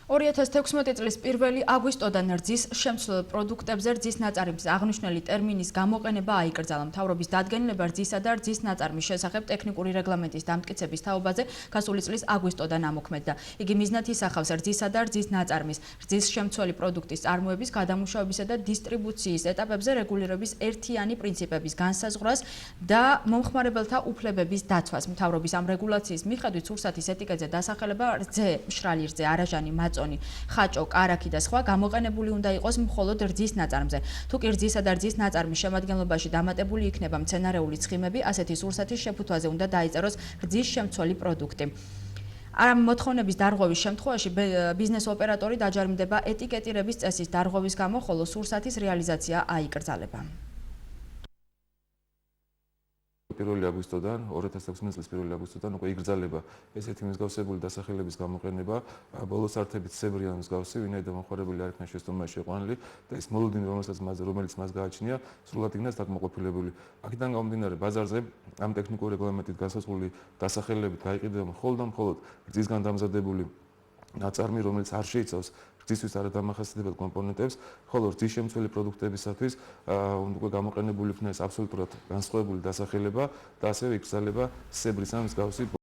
2016 წლის 1 აგვისტოდან რძის შემცვლელ პროდუქტებზე რძის ნაწარმის აღნიშნული ტერმინის გამოყენება აიკრძალა. მთავრობის დადგენილება რძისა და რძის ნაწარმის შესახებ ტექნიკური რეგლამენტის დამტკიცების თაობაზე გასული წლის აგვისტოდან ამოქმედდა. იგი მიზნად ისახავს რძისა და რძის ნაწარმის, რძის შემცველი პროდუქტის წარმოების, გადამუშავებისა და დისტრიბუციის ეტაპებზე რეგულირების ერთიანი პრინციპების განსაზღვრას და მომხმარებელთა უფლებების დაცვას. მთავრობის ამ რეგულაციის მიხედვით სურსათის ეტიკეტზე დასახელება რძე, მშრალი რძე, არაჟანი, ხაჭო, კარაქი და სხვა გამოყენებული უნდა იყოს მხოლოდ რძის ნაწარმზე. თუ კი რძისა და რძის ნაწარმის შემადგენლობაში დამატებული იქნება მცენარეული ცხიმები, ასეთი სურსათის შეფუთვაზე უნდა დაიწეროს რძის შემცველი პროდუქტი. ამ მოთხოვნების დარღვევის შემთხვევაში ბიზნეს ოპერატორი დაჯარიმდება ეტიკეტირების წესის დარღვევის გამო, ხოლო სურსათის რეალიზაცია აიკრძალება. 1 აგვისტოდან 2016 წლის 1 აგვისტოდან უკვე იგრძალება ესეთი მსგავსებული დასახელების გამოყენება. ბოლოს ართებით ცებრიან მსგავსი, ვინაიდან მომხმარებელი არ იქნა შეცდომაში შეყვანილი და ის მოლოდინი, რომელიც მას გააჩნია, სრულად იქნა დაკმაყოფილებული. აქედან გამომდინარე, ბაზარზე ამ ტექნიკური რეგლამენტით განსაზღვრული დასახელებით გაიყიდება მხოლოდ რძისგან დამზადებული ნაწარმი, რომელიც არ შეიცავს რძისთვის არადამახასიათებელ კომპონენტებს, ხოლო რძის შემცველი პროდუქტებისათვის უკვე გამოყენებული იქნა ეს აბსოლუტურად განსხვავებული დასახელება და ასევე იგრძალება ცებრის ან მსგავსი